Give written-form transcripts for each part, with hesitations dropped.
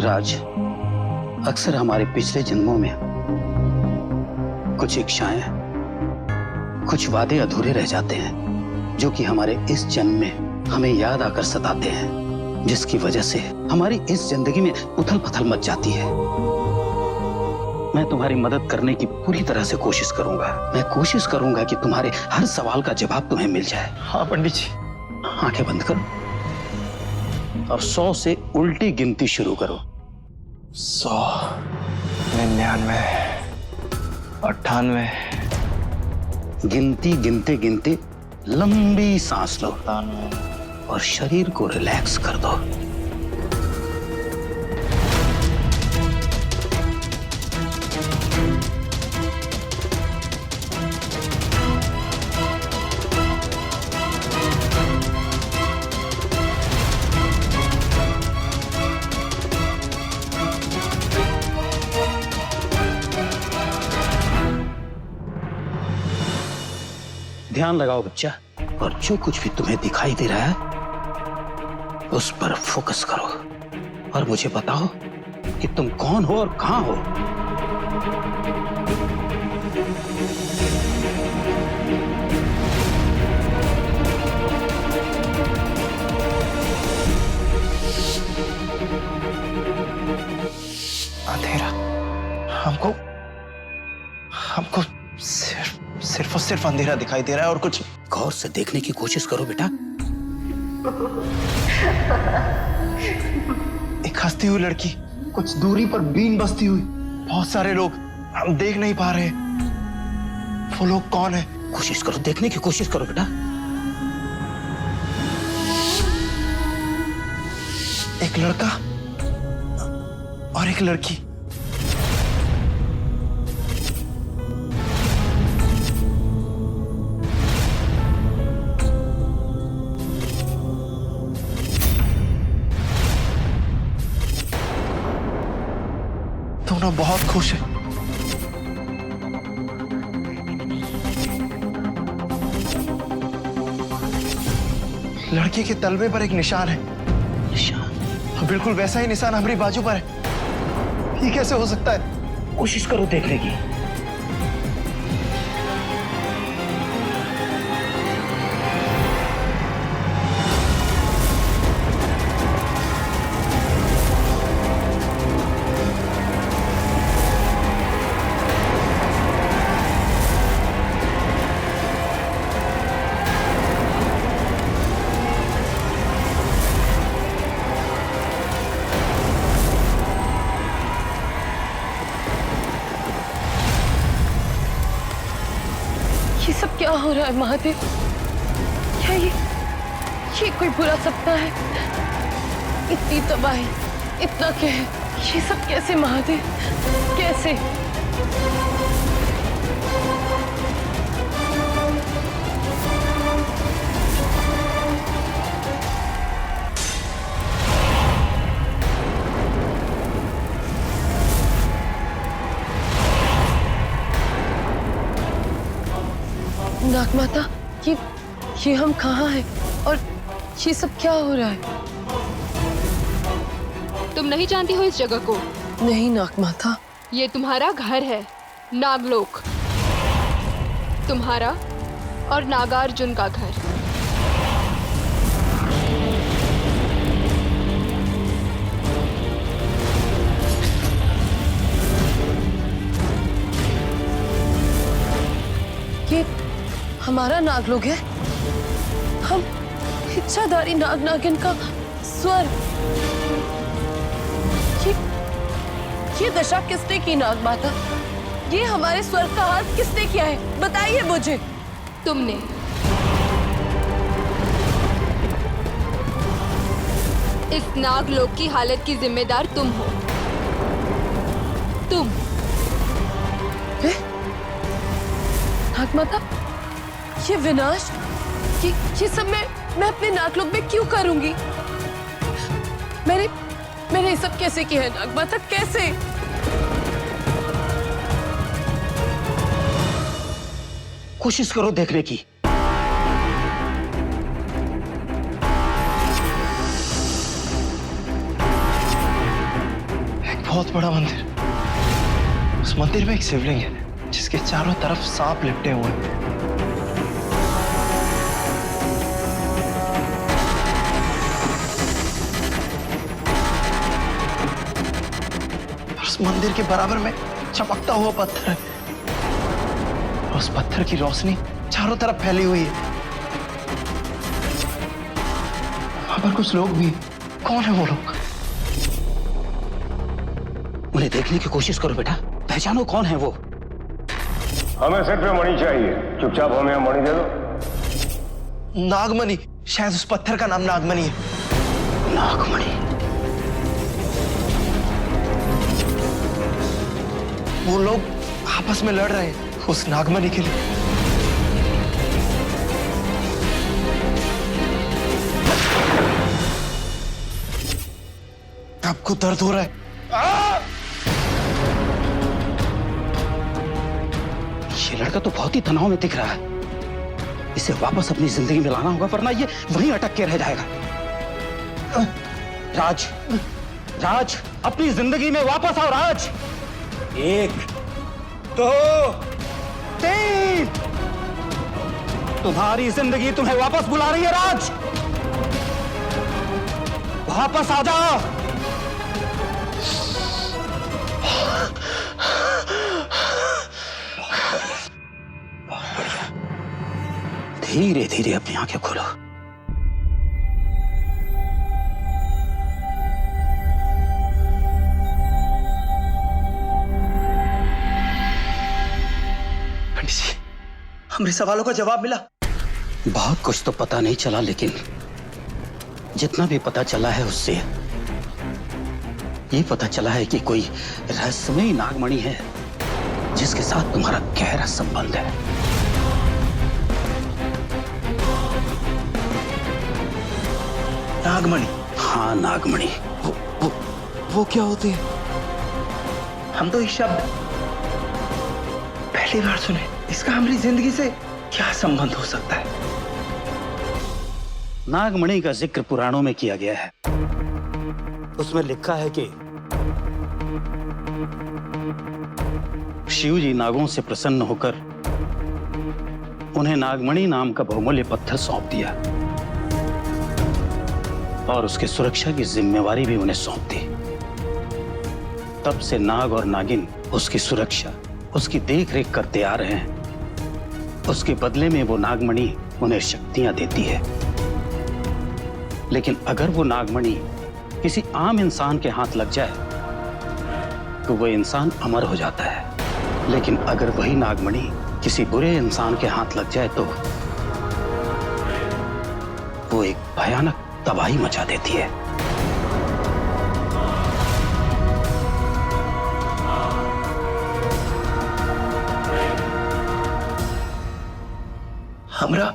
राज, अक्सर हमारे पिछले जन्मों में कुछ इच्छाएं, कुछ वादे अधूरे रह जाते हैं जो कि हमारे इस जन्म में हमें याद आकर सताते हैं, जिसकी वजह से हमारी इस जिंदगी में उथल पुथल मच जाती है। मैं तुम्हारी मदद करने की पूरी तरह से कोशिश करूंगा। मैं कोशिश करूंगा कि तुम्हारे हर सवाल का जवाब तुम्हें मिल जाए। हाँ पंडित जी। आंखें बंद करो और 100 से उल्टी गिनती शुरू करो। 100, 99, 98। गिनती गिनते गिनते लंबी सांस लो 97। और शरीर को रिलैक्स कर दो। ध्यान लगाओ बच्चा, और जो कुछ भी तुम्हें दिखाई दे रहा है उस पर फोकस करो और मुझे बताओ कि तुम कौन हो और कहां हो। अंधेरा। हमको सिर्फ और सिर्फ अंधेरा दिखाई दे रहा है और कुछ। गौर से देखने की कोशिश करो बेटा। एक हंसती हुई लड़की, कुछ दूरी पर बीन बजती हुई, बहुत सारे लोग, हम देख नहीं पा रहे। वो लोग कौन है? कोशिश करो, देखने की कोशिश करो बेटा। एक लड़का और एक लड़की। दोनों बहुत खुश है। लड़की के तलवे पर एक निशान है। निशान? बिल्कुल वैसा ही निशान हमारी बाजू पर है। ये कैसे हो सकता है? कोशिश करो देखने की। ये सब क्या हो रहा है महादेव? क्या ये कोई बुरा सपना है? इतनी तबाही, इतना कहर, ये सब कैसे महादेव? कैसे? नागमाता, ये हम कहाँ हैं और ये सब क्या हो रहा है? तुम नहीं जानती हो इस जगह को? नहीं नागमाता। ये तुम्हारा घर है, नागलोक। तुम्हारा और नागार्जुन का घर। ये हमारा नागलोक है। हम इच्छाधारी नाग नागिन का स्वर। ये दशा किसने की नागमाता? ये हमारे स्वर का हाथ किसने किया है? बताइए मुझे। तुमने। इस नागलोक की हालत की जिम्मेदार तुम हो। तुम। नागमाता, ये विनाश, ये सब मैं अपने नागलोक में क्यों करूंगी? मैंने ये सब कैसे किया है नागमाता? कैसे? कोशिश करो देखने की। बहुत बड़ा मंदिर। उस मंदिर में एक शिवलिंग है जिसके चारों तरफ सांप लिपटे हुए हैं। उस मंदिर के बराबर में चमकता हुआ पत्थर है। उस पत्थर की रोशनी चारों तरफ फैली हुई है। वहां पर कुछ लोग भी। कौन है वो लोग? उन्हें देखने की कोशिश करो बेटा, पहचानो कौन है वो। हमें सिर पे मणि चाहिए, चुपचाप हमें मणि दे दो। नागमणि। शायद उस पत्थर का नाम नागमणि है। नागमणि। वो लोग आपस में लड़ रहे हैं उस नागमणि के लिए। आपको दर्द हो रहा है? ये लड़का तो बहुत ही तनाव में दिख रहा है। इसे वापस अपनी जिंदगी में लाना होगा, वरना ये वहीं अटक के रह जाएगा। राज, राज, अपनी जिंदगी में वापस आओ राज। 1 2 3। तुम्हारी जिंदगी तुम्हें वापस बुला रही है राज। वापस आ जाओ। धीरे धीरे अपनी आंखें खोलो। पंडित जी, हमारे सवालों का जवाब मिला? बहुत कुछ तो पता नहीं चला, लेकिन जितना भी पता चला है उससे ये पता चला है कि कोई रहस्यमयी नागमणि है जिसके साथ तुम्हारा गहरा संबंध है। नागमणि? हाँ, नागमणि। वो क्या होती है? हम तो ये शब्द पहली बार सुने। इसका हमारी जिंदगी से क्या संबंध हो सकता है? नागमणि का जिक्र पुराणों में किया गया है। उसमें लिखा है कि शिव जी नागों से प्रसन्न होकर उन्हें नागमणि नाम का बहुमूल्य पत्थर सौंप दिया और उसकी सुरक्षा की जिम्मेवारी भी उन्हें सौंप दी। तब से नाग और नागिन उसकी सुरक्षा, उसकी देख-रेख करते आ रहे हैं। उसके बदले में वो नागमणि उन्हें शक्तियां देती है। लेकिन अगर वो नागमणि किसी आम इंसान के हाथ लग जाए तो वो इंसान अमर हो जाता है, लेकिन अगर वही नागमणि किसी बुरे इंसान के हाथ लग जाए तो वो एक भयानक तबाही मचा देती है। हमरा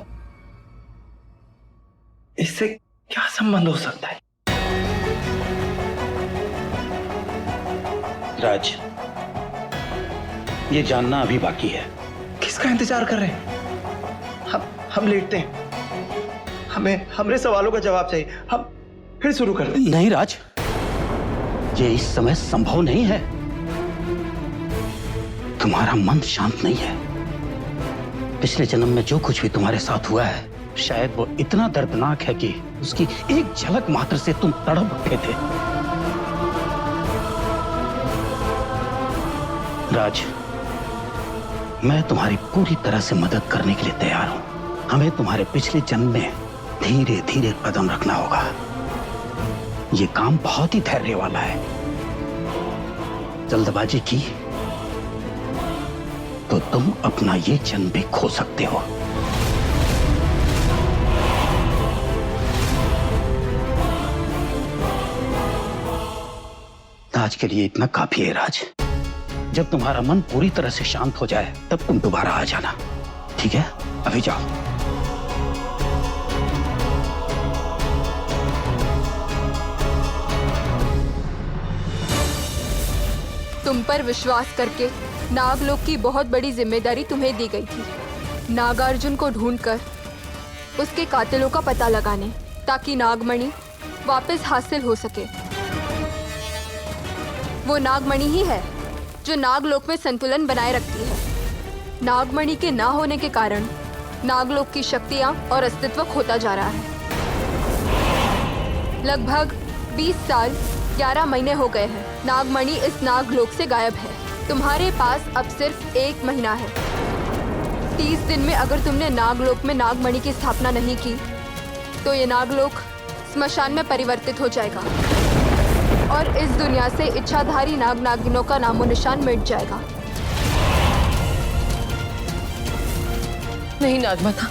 इससे क्या संबंध हो सकता है? राज, ये जानना अभी बाकी है। किसका इंतजार कर रहे हैं? हम लेटते हैं। हमें हमारे सवालों का जवाब चाहिए। हम फिर शुरू करते हैं। नहीं राज, ये इस समय संभव नहीं है। तुम्हारा मन शांत नहीं है। पिछले जन्म में जो कुछ भी तुम्हारे साथ हुआ है, शायद वो इतना दर्दनाक है कि उसकी एक झलक मात्र से तुम तड़प उठे थे। राज, मैं तुम्हारी पूरी तरह से मदद करने के लिए तैयार हूं। हमें तुम्हारे पिछले जन्म में धीरे धीरे कदम रखना होगा। ये काम बहुत ही धैर्य वाला है। जल्दबाजी की तो तुम अपना ये जन्म भी खो सकते हो। आज के लिए इतना काफी है राज। जब तुम्हारा मन पूरी तरह से शांत हो जाए तब तुम दोबारा आ जाना, ठीक है? अभी जाओ। तुम पर विश्वास करके नागलोक की बहुत बड़ी जिम्मेदारी तुम्हें दी गई थी। नागार्जुन को ढूंढकर उसके कातिलों का पता लगाने, ताकि नागमणि वापस हासिल हो सके। वो नागमणि ही है जो नागलोक में संतुलन बनाए रखती है। नागमणि के ना होने के कारण नागलोक की शक्तियां और अस्तित्व खोता जा रहा है। लगभग 20 साल 11 महीने हो गए हैं। नागमणि इस नागलोक से गायब है। तुम्हारे पास अब सिर्फ 1 महीना है। 30 दिन में अगर तुमने नागलोक में नागमणि की स्थापना नहीं की तो ये नागलोक स्मशान में परिवर्तित हो जाएगा और इस दुनिया से इच्छाधारी नाग नागिनों का नामो निशान मिट जाएगा। नहीं नागमाता,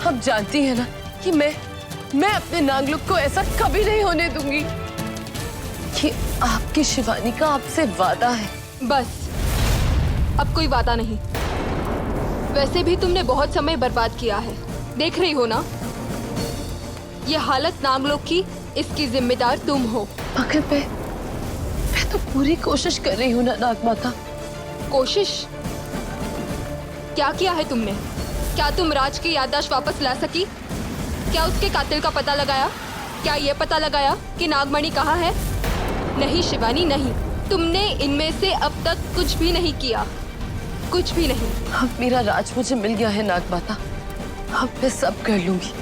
आप जानती हैं ना कि मैं अपने नागलोक को ऐसा कभी नहीं होने दूंगी। कि आपकी शिवानी का आपसे वादा है। बस अब कोई वादा नहीं। वैसे भी तुमने बहुत समय बर्बाद किया है, देख रही हो ना। ये हालत नागलोक की, इसकी जिम्मेदार तुम हो। मगर मैं तो पूरी कोशिश कर रही हूँ ना नागमाता। कोशिश? क्या किया है तुमने? क्या तुम राज की याददाश्त वापस ला सकी? क्या उसके कातिल का पता लगाया? क्या ये पता लगाया कि नागमणि कहाँ है? नहीं शिवानी, नहीं। तुमने इनमें से अब तक कुछ भी नहीं किया, कुछ भी नहीं। अब मेरा राज मुझे मिल गया है नागमाता। अब मैं सब कर लूंगी,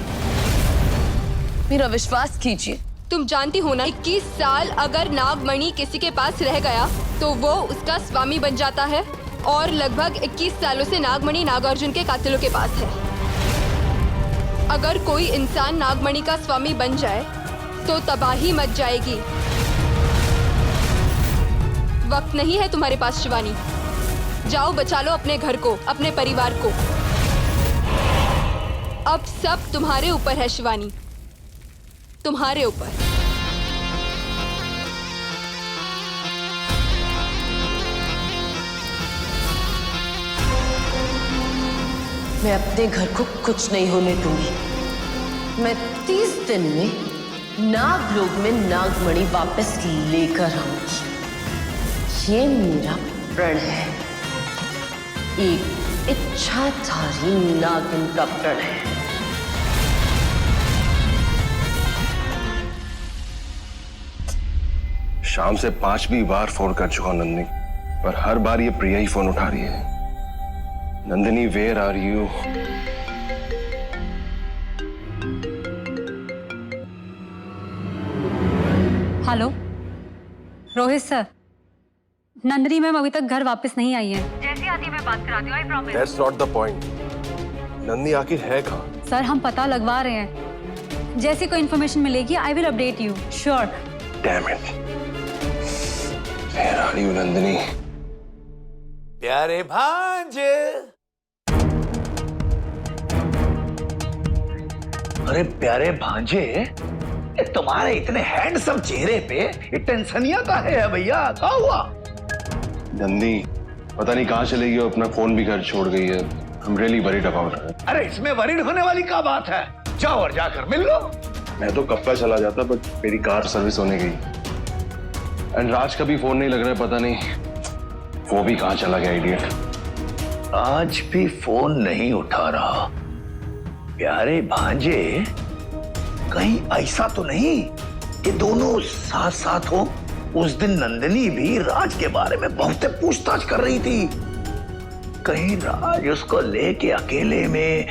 मेरा विश्वास कीजिए। तुम जानती हो ना, 21 साल अगर नागमणि किसी के पास रह गया तो वो उसका स्वामी बन जाता है और लगभग 21 सालों से नागमणि नागार्जुन के कातिलों के पास है। अगर कोई इंसान नागमणि का स्वामी बन जाए तो तबाही मच जाएगी। वक्त नहीं है तुम्हारे पास शिवानी। जाओ बचा लो अपने घर को, अपने परिवार को। अब सब तुम्हारे ऊपर है शिवानी, तुम्हारे ऊपर। मैं अपने घर को कुछ नहीं होने दूंगी। मैं 30 दिन में नागलोक में नागमणि वापस लेकर आऊंगी। ये मेरा प्रण है, एक इच्छाधारी नागिन का प्रण है। शाम से 5वीं बार फोन कर चुका नंदिनी, पर हर बार ये प्रिया ही फोन उठा रही है। Nandini, where are you? Hello Rohit sir, Nandini ma'am अभी तक घर वापस नहीं आई है। जैसे आती है मैं बात कराती हूँ, I promise. That's not the point. Nandini आखिर है कहाँ? सर हम पता लगवा रहे हैं, जैसी कोई इन्फॉर्मेशन मिलेगी I will update you, sure. Damn it. Where are you, Nandini? प्यारे भांजे। अरे प्यारे भांजे, ये तुम्हारे इतने हैंडसम चेहरे पे ये टेंशनिया का है भैया? क्या हुआ? नंदिनी पता नहीं कहाँ चली गई और अपना फोन भी घर छोड़ गई है। I'm really worried about her. अरे इसमें वरीड होने वाली क्या बात है? जाओ और जाकर मिल लो। मैं तो कब का चला जाता, बट मेरी कार सर्विस होने गई। एंड राज का भी फोन नहीं लग रहा है, पता नहीं वो भी कहाँ चला गया इडियट। आज भी फोन नहीं उठा रहा। प्यारे भांजे, कहीं ऐसा तो नहीं कि दोनों साथ साथ हो? उस दिन नंदिनी भी राज के बारे में बहुत पूछताछ कर रही थी। कहीं राज उसको लेके अकेले में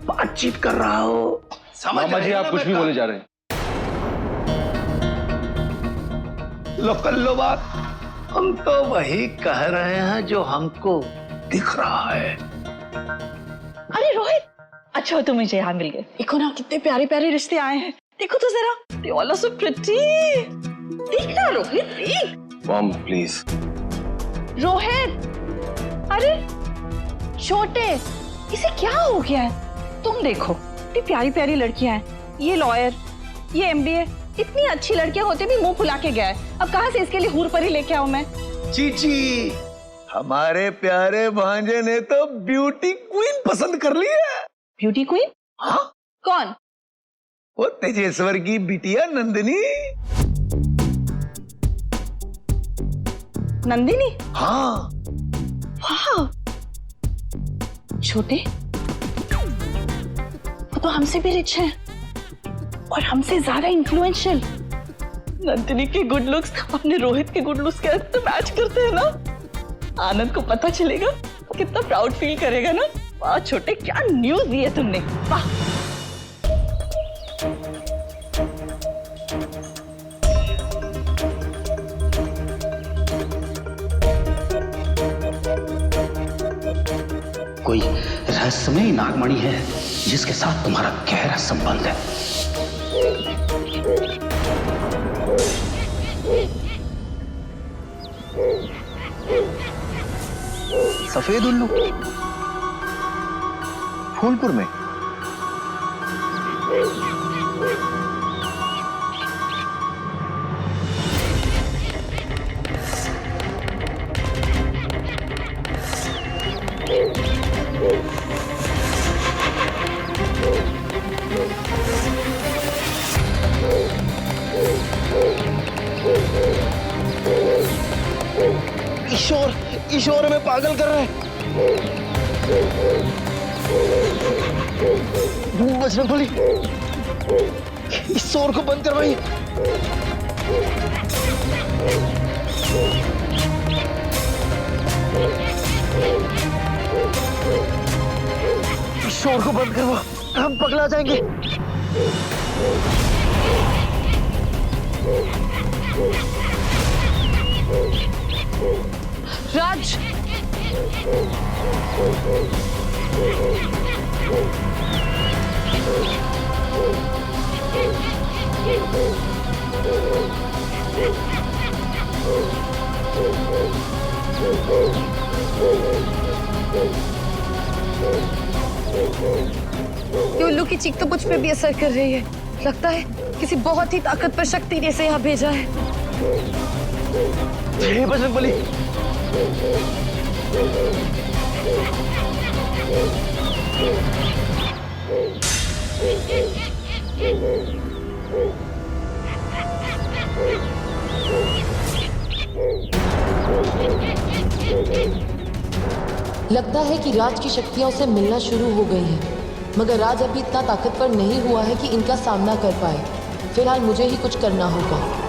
बातचीत कर रहा हो। मामा जी, आप कुछ भी बोले जा रहे हैं। लो कर लो बात। हम तो वही कह रहे हैं जो हमको दिख रहा है। अरे रोहित, अच्छा हो तुम मुझे यहाँ मिल गए। देखो ना कितने प्यारे प्यारे रिश्ते आए हैं। देखो तो जरा, they all are so pretty। देख ना रोहित, देख। Mom please. रोहित, अरे छोटे, इसे क्या हो गया है? तुम देखो, इतनी प्यारी प्यारी लड़कियां हैं। ये लॉयर, ये MBA, इतनी अच्छी लड़कियां होते भी मुंह फुला के गया है। अब कहाँ से इसके लिए हूर परी लेके आऊं मैं? चीची, हमारे प्यारे भांजे ने तो ब्यूटी क्वीन पसंद कर ली है। Beauty queen? हाँ, कौन? वो तेजेश्वर की बिटिया नंदिनी। नंदिनी? हाँ। वाह, छोटे, वो तो हमसे भी रिच है और हमसे ज्यादा इन्फ्लुएंशियल। नंदिनी के गुड लुक्स अपने रोहित के गुड लुक्स के साथ तो मैच करते हैं ना। आनंद को पता चलेगा वो कितना प्राउड फील करेगा ना। वाह छोटे, क्या न्यूज दी है तुमने, वाह। कोई रहस्यमय नागमणि है जिसके साथ तुम्हारा गहरा संबंध है। सफेद उल्लू फूलपुर में? ईश्वर, ईश्वर हमें पागल कर रहे हैं। बजरंगबली, इस शोर को बंद करवाइए। इस शोर को बंद करवा, हम पगला जाएंगे। राज, ये उल्लू की चीख तो मुझ पे भी असर कर रही है। लगता है किसी बहुत ही ताकतवर शक्ति ने इसे यहाँ भेजा है। हे बजरंगबली, लगता है कि राज की शक्तियां उसे मिलना शुरू हो गई हैं, मगर राज अभी इतना ताकतवर नहीं हुआ है कि इनका सामना कर पाए। फिलहाल मुझे ही कुछ करना होगा।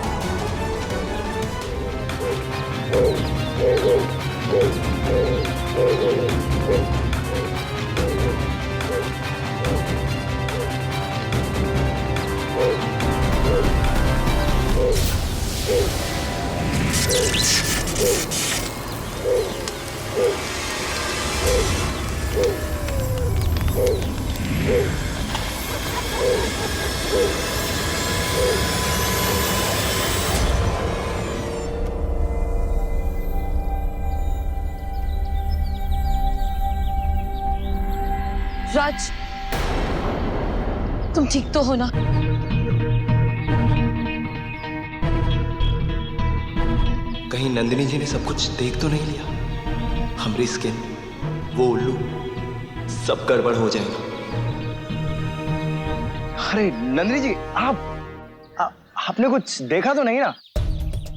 राज, तुम ठीक तो हो ना? कहीं नंदिनी जी ने सब कुछ देख तो नहीं लिया? हमारी स्किन, वो उल्लू, सब गड़बड़ हो जाएगा। अरे नंदिनी जी, आपने कुछ देखा तो नहीं ना?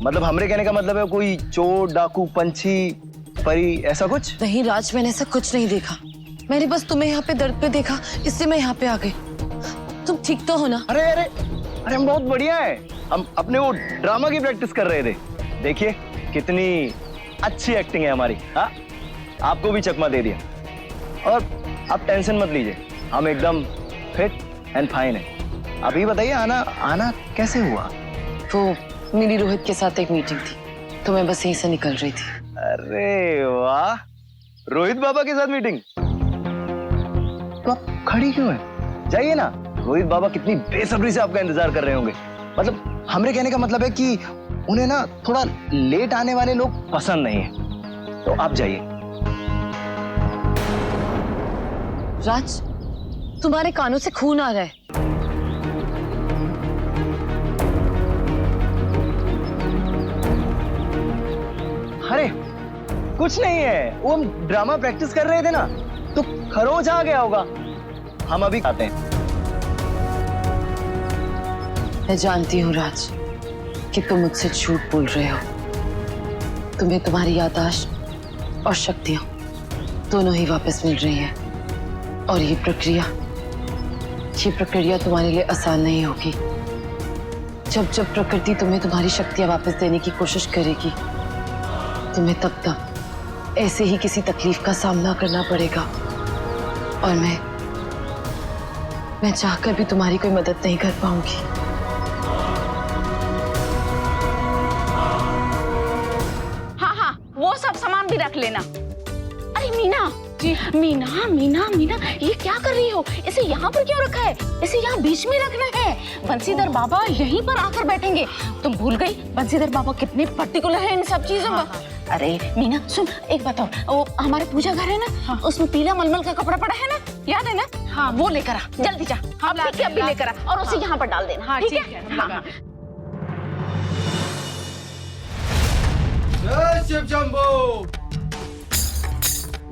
मतलब हमरे कहने का मतलब है कोई चोर, डाकू, पंछी, परी, ऐसा कुछ? नहीं राज, मैंने ऐसा कुछ नहीं देखा। मैंने बस तुम्हें यहाँ पे दर्द पे देखा, इसलिए मैं यहाँ पे आ गई। तुम ठीक तो हो ना? अरे अरे अरे, हम बहुत बढ़िया है। हम अपने वो ड्रामा की प्रैक्टिस कर रहे थे। देखिए कितनी अच्छी एक्टिंग है हमारी। हाँ, आपको भी चकमा दे दिया। और आप टेंशन मत लीजिए, हम एकदम फिट एंड फाइन है। अभी बताइए, आना कैसे हुआ? वो मेरी रोहित के साथ एक मीटिंग थी, तो मैं बस यहीं से निकल रही थी। अरे वाह, रोहित बाबा के साथ मीटिंग? तो आप खड़ी क्यों है? जाइए ना। रोहित बाबा कितनी बेसब्री से आपका इंतजार कर रहे होंगे। मतलब हमरे कहने का मतलब है कि उन्हें ना थोड़ा लेट आने वाले लोग पसंद नहीं है, तो आप जाइए। राज, तुम्हारे कानों से खून आ रहा है। अरे कुछ नहीं है, वो हम ड्रामा प्रैक्टिस कर रहे थे ना, तो खरोच आ गया होगा। हम अभी आते हैं। मैं जानती हूँ राज कि तुम मुझसे झूठ बोल रहे हो। तुम्हें तुम्हारी याददाश्त और शक्तियां दोनों ही वापस मिल रही है, और ये प्रक्रिया तुम्हारे लिए आसान नहीं होगी। जब जब प्रकृति तुम्हें तुम्हारी शक्तियां वापस देने की कोशिश करेगी, तुम्हें तब तब ऐसे ही किसी तकलीफ का सामना करना पड़ेगा। और मैं चाहकर भी तुम्हारी कोई मदद नहीं कर पाऊंगी। हाँ हाँ, वो सब सामान भी रख लेना। अरे मीना, मीना मीना मीना, ये क्या कर रही हो? इसे यहाँ पर क्यों रखा है? इसे यहाँ बीच में रखना है। बंसीधर बाबा यहीं पर आकर बैठेंगे। तुम भूल गई बंसीधर बाबा कितने पर्टिकुलर है इन सब चीजों में। अरे मीना सुन, एक बताओ, वो हमारे पूजा घर है ना, उसमें पीला मलमल का कपड़ा पड़ा है ना, याद है ना? हाँ, वो लेकर आ, जल्दी जा। हाँ, अभी लेकर आ और उसे यहाँ पर डाल देना। हाँ, ठीक है। हाँ। जय शिव शंभो,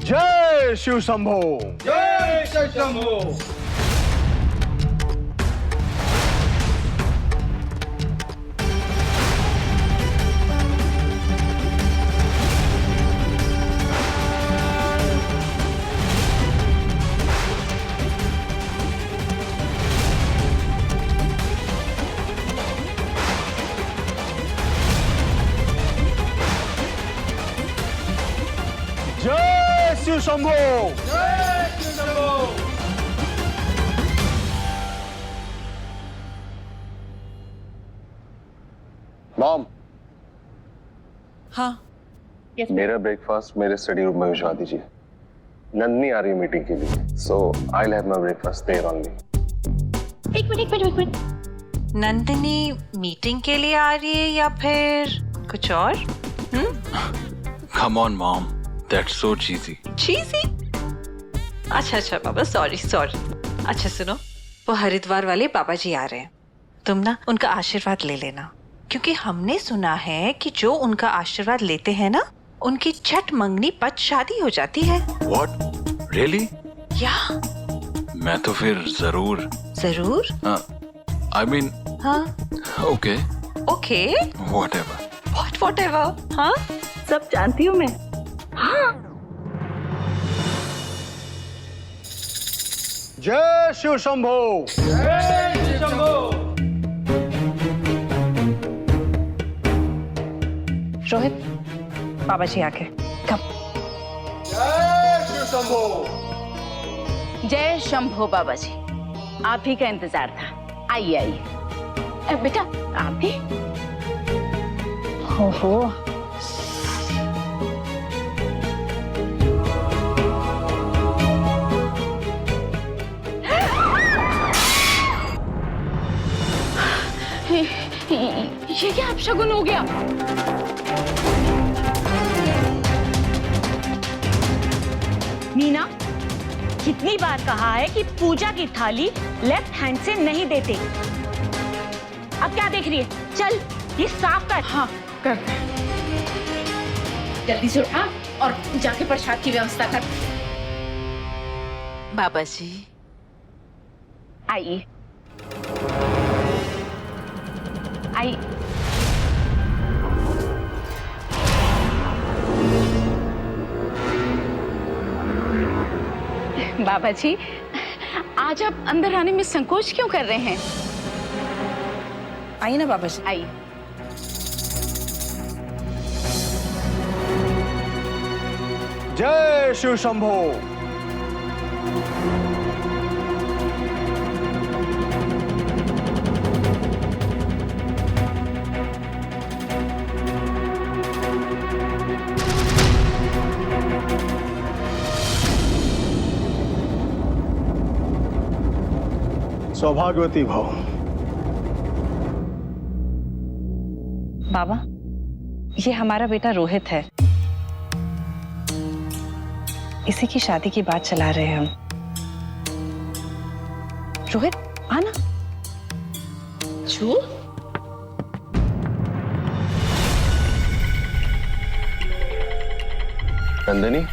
जय शिव शंभो, जय शिव शंभो। जय शिव शंभो, जय शिव शंभो। मॉम, हाँ, मेरा ब्रेकफास्ट मेरे स्टडी रूम में भिजवा दीजिए। नंदनी आ रही है मीटिंग के लिए, so I will have my breakfast there only. एक मिनट। नंदिनी मीटिंग के लिए आ रही है या फिर कुछ और? Come on, Mom. That's so cheesy. चीजी? अच्छा बाबा, सॉरी। अच्छा सुनो, वो हरिद्वार वाले बाबा जी आ रहे हैं। तुम ना उनका आशीर्वाद ले लेना, क्योंकि हमने सुना है कि जो उनका आशीर्वाद लेते हैं ना, उनकी झट मंगनी पच शादी हो जाती है। What? Really? या मैं तो फिर जरूर। I mean. हाँ। Okay. Okay. Whatever. Whatever. हाँ, सब जानती हूँ मैं। हाँ। जय शिव शंभो, जय शिव शंभो। रोहित, बाबा जी आके कब? जय शिव शंभो, जय शंभो बाबा जी, आप ही का इंतजार था। आइए। बेटा आप भी। हो ये क्या अपशगुन हो गया? मीना, कितनी बार कहा है कि पूजा की थाली लेफ्ट हैंड से नहीं देते। अब क्या देख रही है? चल ये साफ कर। हाँ, करते हैं। जल्दी से उठा और जाके प्रसाद की व्यवस्था कर। बाबा जी आइए। आई बाबा जी, आज आप अंदर आने में संकोच क्यों कर रहे हैं? आइए ना बाबा जी। आइए। जय शिव शंभो। सौभाग्यवती भव। बाबा, ये हमारा बेटा रोहित है। इसी की शादी की बात चला रहे हैं हम। रोहित, आना। छू? नंदिनी,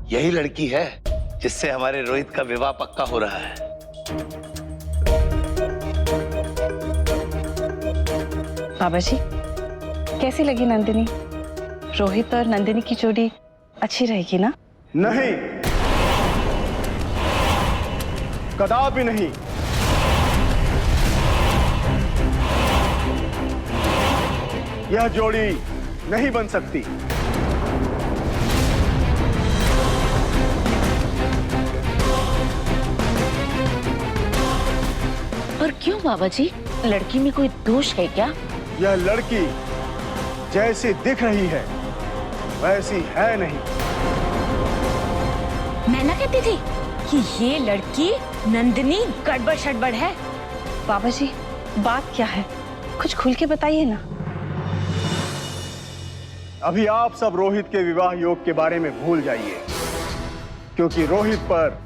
यही लड़की है जिससे हमारे रोहित का विवाह पक्का हो रहा है। बाबा जी, कैसी लगी नंदिनी? रोहित और नंदिनी की जोड़ी अच्छी रहेगी ना? नहीं, कदापि नहीं। यह जोड़ी नहीं बन सकती। पर क्यों बाबा जी? लड़की में कोई दोष है क्या? यह लड़की जैसी दिख रही है वैसी है नहीं। मैं ना कहती थी कि ये लड़की नंदिनी गड़बड़ शड़बड़ है। बाबा जी, बात क्या है? कुछ खुल के बताइए ना। अभी आप सब रोहित के विवाह योग के बारे में भूल जाइए, क्योंकि रोहित पर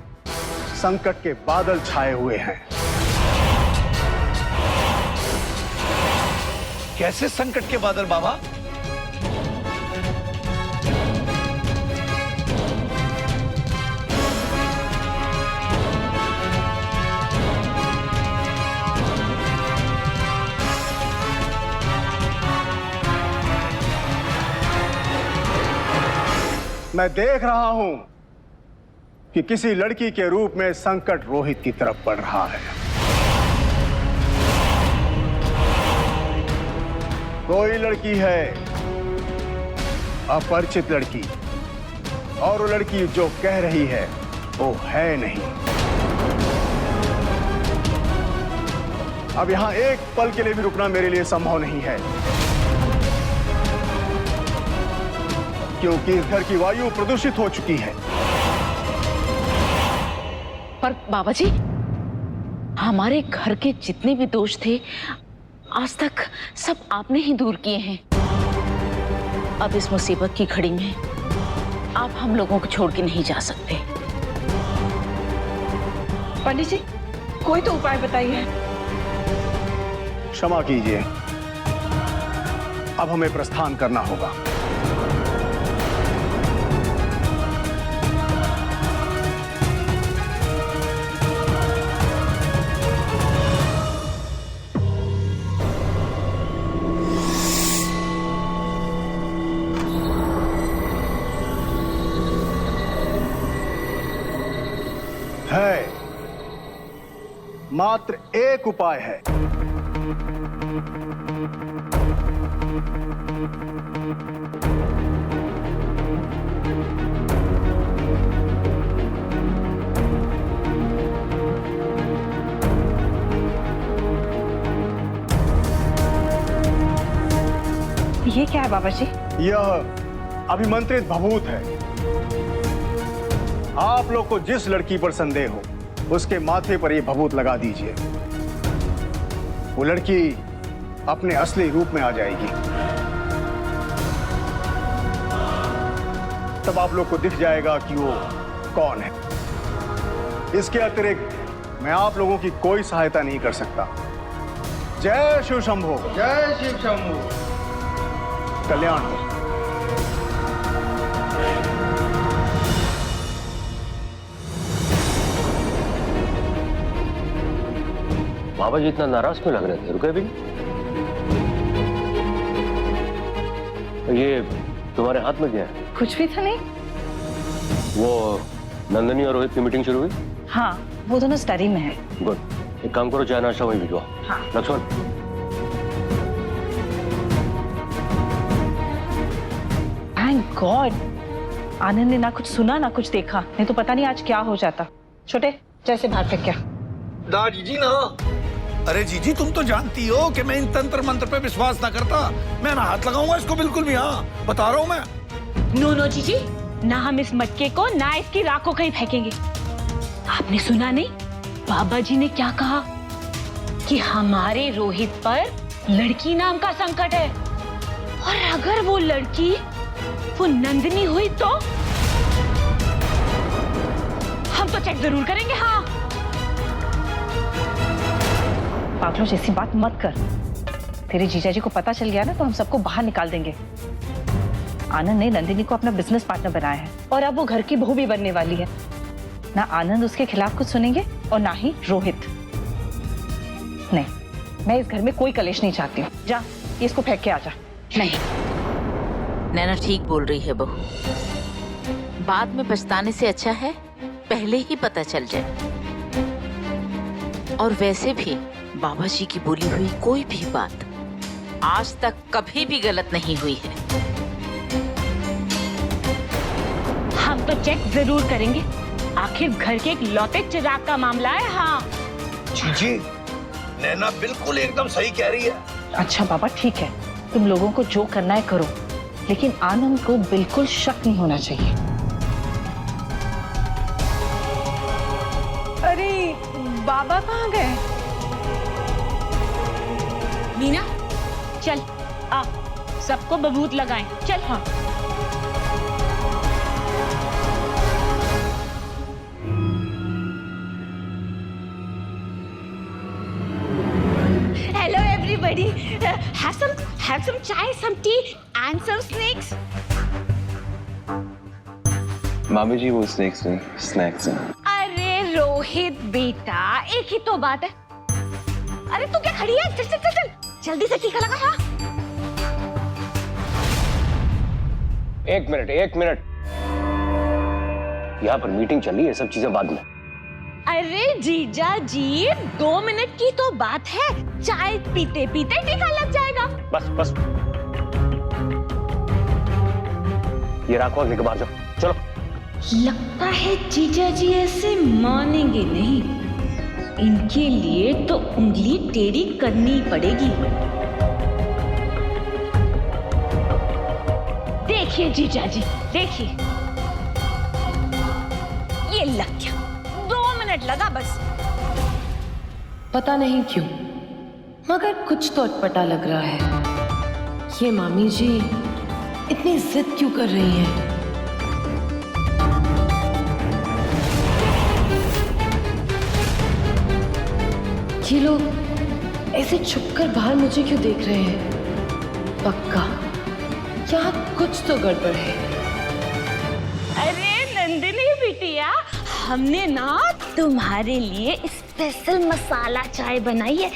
संकट के बादल छाए हुए हैं। कैसे संकट के बादल बाबा? मैं देख रहा हूं कि किसी लड़की के रूप में संकट रोहित की तरफ बढ़ रहा है। कोई लड़की है, अपरिचित लड़की, और वो लड़की जो कह रही है वो है नहीं। अब यहां एक पल के लिए भी रुकना मेरे लिए संभव नहीं है, क्योंकि इस घर की वायु प्रदूषित हो चुकी है। पर बाबा जी, हमारे घर के जितने भी दोष थे आज तक सब आपने ही दूर किए हैं। अब इस मुसीबत की घड़ी में आप हम लोगों को छोड़ के नहीं जा सकते। पंडित जी, कोई तो उपाय बताइए। क्षमा कीजिए, अब हमें प्रस्थान करना होगा। है, मात्र एक उपाय है। ये क्या है बाबा जी? यह अभिमंत्रित भभूत है। आप लोग को जिस लड़की पर संदेह हो उसके माथे पर यह भभूत लगा दीजिए। वो लड़की अपने असली रूप में आ जाएगी। तब आप लोग को दिख जाएगा कि वो कौन है। इसके अतिरिक्त मैं आप लोगों की कोई सहायता नहीं कर सकता। जय शिव शंभो। जय शिव शंभो। कल्याण हो। बाबा जी इतना नाराज क्यों लग रहे थे? रुके भी। ये तुम्हारे हाथ में क्या है? कुछ भी था नहीं। वो नंदिनी और रोहित की मीटिंग शुरू हुई? हाँ, वो दोनों स्टडी में है। गुड, एक काम करो, चाय नाश्ता वहीं भिजवाओ। हाँ। लक्ष्मण। थैंक गॉड, आनंद ने ना कुछ सुना ना कुछ देखा, नहीं तो पता नहीं आज क्या हो जाता। छोटे, जैसे बाहर फेंक क्या? ना जीजी ना। अरे जीजी, तुम तो जानती हो कि मैं इन तंत्र मंत्र पे विश्वास ना करता। मैं ना हाथ लगाऊंगा इसको बिल्कुल भी। हाँ, बता रहा हूँ मैं। नो नो जीजी, ना हम इस मटके को ना इसकी राख को कहीं फेंकेंगे। आपने सुना नहीं, बाबा जी ने क्या कहा कि हमारे रोहित पर लड़की नाम का संकट है, और अगर वो लड़की वो नंदिनी हुई तो हम तो चेक जरूर करेंगे। हाँ, पागलों जैसी बात मत कर। तेरे जीजा जी को पता चल गया ना तो हम सबको बाहर निकाल देंगे। आनंद ने नंदिनी को अपना बिजनेस पार्टनर बनाया है और अब वो घर की बहू भी बनने वाली है। ना आनंद उसके खिलाफ कुछ सुनेंगे और ना ही रोहित। नहीं, मैं इस घर में कोई कलेश नहीं चाहती हूँ। जा इसको फेंक के आ जा। नहीं, नैना ठीक बोल रही है बहू। बाद में पछताने से अच्छा है पहले ही पता चल जाए। और वैसे भी बाबा जी की बोली हुई कोई भी बात आज तक कभी भी गलत नहीं हुई है। हम तो चेक जरूर करेंगे, आखिर घर के एक लौते चिराग का मामला है। हाँ जी, नैना बिल्कुल एकदम सही कह रही है। अच्छा बाबा ठीक है, तुम लोगों को जो करना है करो, लेकिन आनंद को बिल्कुल शक नहीं होना चाहिए। अरे बाबा कहाँ गए? मीना चल आ, सबको बबूत लगाएं। चल। हाँ Hello everybody. Have some chai, some tea and some snacks. मामी जी वो स्नैक्स नहीं, स्नैक्स हैं। अरे रोहित बेटा, एक ही तो बात है। अरे तू क्या खड़ी है? चल चल चल चल, जल्दी से टीका लगा। हाँ? एक मिनट, यहाँ पर मीटिंग चल रही है, सब चीजें बाद में। अरे जीजा जी, 2 मिनट की तो बात है, चाय पीते पीते टीका लग जाएगा। बस ये राखो, अगले के बाहर जाओ, चलो। लगता है जीजा जी ऐसे मानेंगे नहीं, इनके लिए तो उंगली टेढ़ी करनी पड़ेगी। देखिए जीजा जी, देखिए ये लग गया, 2 मिनट लगा बस। पता नहीं क्यों मगर कुछ तो अटपटा लग रहा है। ये मामी जी इतनी जिद क्यों कर रही हैं? ये लोग ऐसे छुपकर बाहर मुझे क्यों देख रहे हैं? पक्का यहाँ कुछ तो गड़बड़ है। अरे नंदिनी बिटिया, हमने ना तुम्हारे लिए स्पेशल मसाला चाय बनाई है।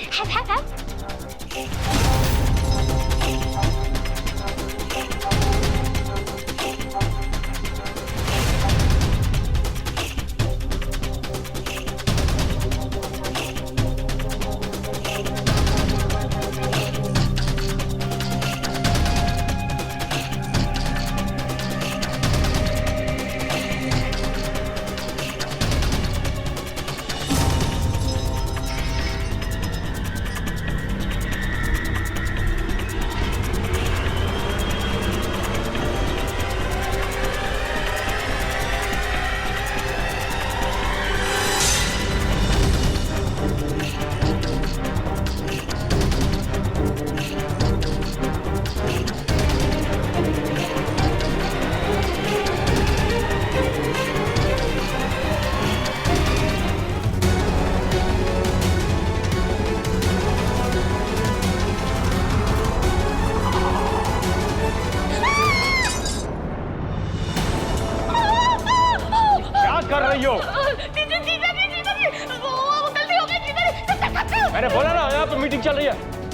मैंने बोला ना यहाँ पे मीटिंग चल रही है,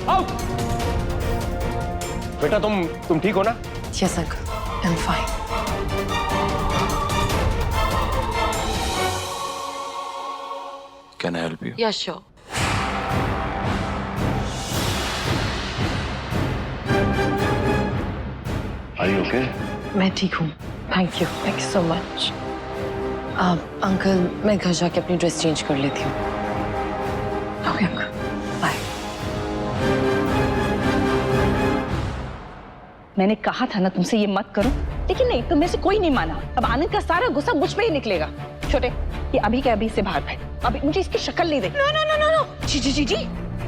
आओ। बेटा तुम ठीक हो ना? Yes, uncle. I'm fine. Can I help you? Yeah, sure. Are you okay? मैं ठीक हूँ, thank you so much. Uncle मैं घर जाके अपनी ड्रेस चेंज कर लेती हूँ। Okay uncle, bye. मैंने कहा था ना तुमसे ये मत करो, लेकिन नहीं, तुम में से कोई नहीं माना। अब आनंद का सारा गुस्सा मुझ पे ही निकलेगा। छोटे, ये अभी के अभी से बाहर भाग, अभी मुझे इसकी शक्ल नहीं देख। नो,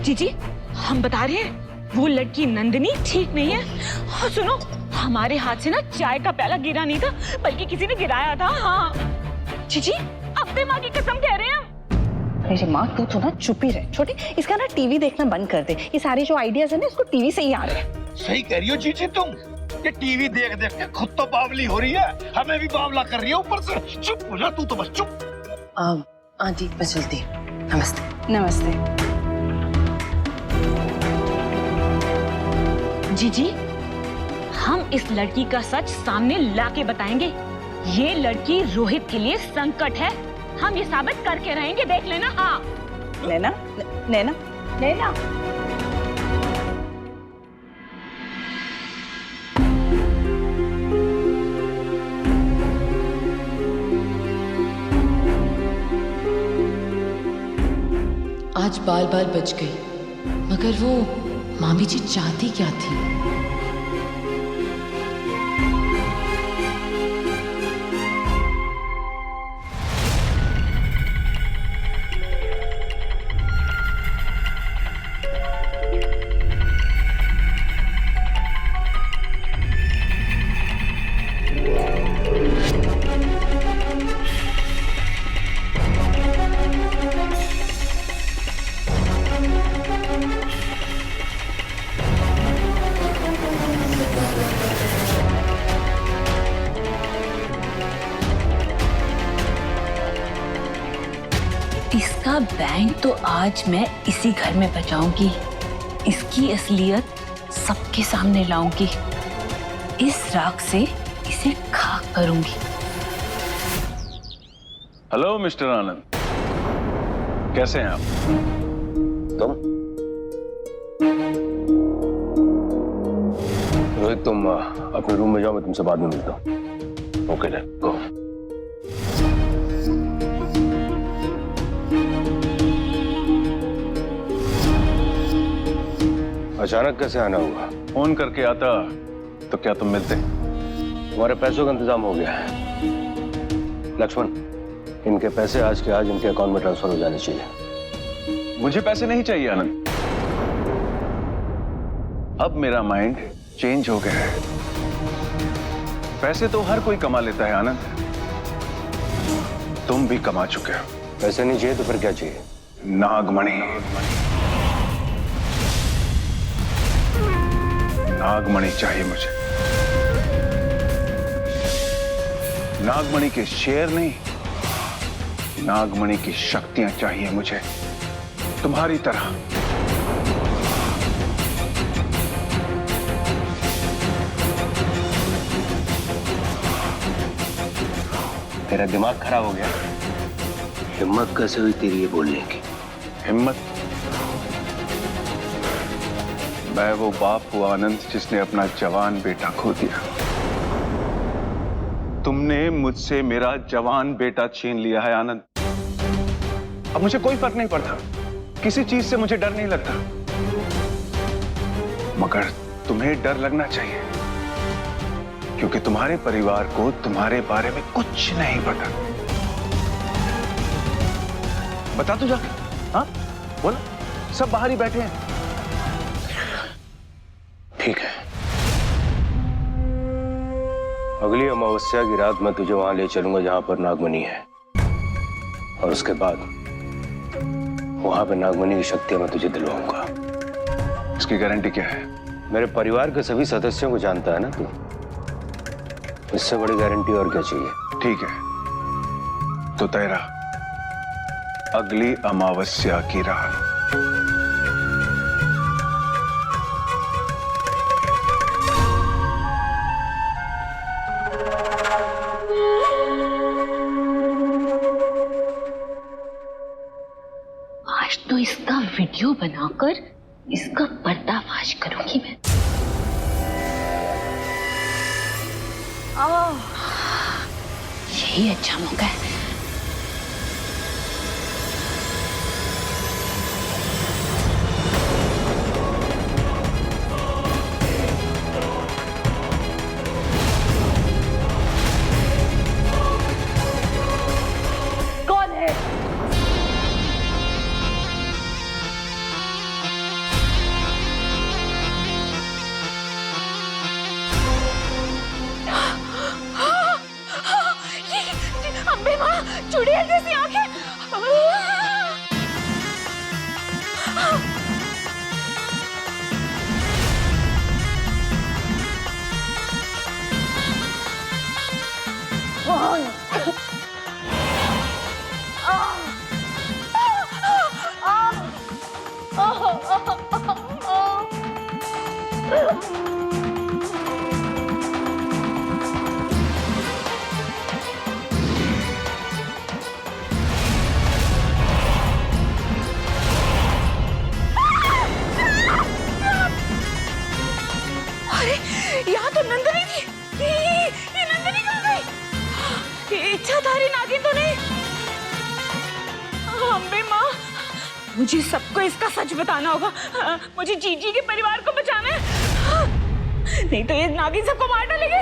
जी, हम बता रहे हैं वो लड़की नंदिनी ठीक नहीं है। हाँ सुनो, हमारे हाथ से ना चाय का प्याला गिरा नहीं था, बल्कि किसी ने गिराया था। हाँ जी, अपने माँ की कसम कह रहे हैं हम। मेरी माँ, तू ना चुप ही रहे। छोटे, इसका ना टीवी देखना बंद कर दे। ये सारे जो आइडियाज है ना, इसको टीवी से ही आ रहे हैं। सही कह रही हो जीजी तुम। ये टीवी देख देख के खुद तो बावली हो रही है, हमें भी बावला कर रही है ऊपर से। चुप हो जा तू तो, बस चुप। आंटी मैं चलती हूँ। नमस्ते। नमस्ते। जीजी, हम इस लड़की का सच सामने लाके बताएंगे। ये लड़की रोहित के लिए संकट है, हम ये साबित करके रहेंगे, देख लेना। हाँ नैना, नैना, नैना। आज बाल बाल बच गई, मगर वो मामी जी चाहती क्या थी? इसका बैंक तो आज मैं इसी घर में बचाऊंगी, इसकी असलियत सबके सामने लाऊंगी, इस राख से इसे खाक करूंगी। हेलो मिस्टर आनंद, कैसे हैं आप? तुम रोहित, तुम अपने रूम में जाओ, मैं तुमसे बाद में मिलता हूँ। ओके देन, गो। अचानक कैसे आना हुआ? फोन करके आता तो क्या तुम मिलते? तुम्हारे पैसों का इंतजाम हो गया है लक्ष्मण, इनके पैसे आज के आज इनके अकाउंट में ट्रांसफर हो जाने चाहिए। मुझे पैसे नहीं चाहिए आनंद, अब मेरा माइंड चेंज हो गया है। पैसे तो हर कोई कमा लेता है आनंद, तुम भी कमा चुके हो। पैसे नहीं चाहिए तो फिर क्या चाहिए? नागमणि। नागमणि चाहिए मुझे। नागमणि के शेर नहीं, नागमणि की शक्तियां चाहिए मुझे, तुम्हारी तरह। तेरा दिमाग खराब हो गया? हिम्मत कैसे हुई तेरी ये बोलने की? हिम्मत? मैं वो बाप हुआ आनंद जिसने अपना जवान बेटा खो दिया। तुमने मुझसे मेरा जवान बेटा छीन लिया है आनंद। अब मुझे कोई फर्क नहीं पड़ता, किसी चीज से मुझे डर नहीं लगता, मगर तुम्हें डर लगना चाहिए, क्योंकि तुम्हारे परिवार को तुम्हारे बारे में कुछ नहीं पता। बता तू जाके। हाँ बोल, सब बाहर ही बैठे हैं। ठीक है, अगली अमावस्या की रात मैं तुझे वहां ले चलूंगा जहां पर नागमणि है, और उसके बाद वहां पर नागमणि की शक्तियां मैं तुझे दिलवाऊंगा। इसकी गारंटी क्या है? मेरे परिवार के सभी सदस्यों को जानता है ना तू, इससे बड़ी गारंटी और क्या चाहिए? ठीक है, तो तेरा अगली अमावस्या की रात। आज तो इसका वीडियो बनाकर इसका पर्दाफाश करूंगी मैं। यही अच्छा मौका है। कौन है? अम्बे माँ, चुड़ैल जैसी आंखें। शाकाहारी नागिन तो नहीं? अम्बे माँ, मुझे सबको इसका सच बताना होगा। मुझे जीजी के परिवार को बचाना है, नहीं तो ये नागिन सबको मार डालेंगे।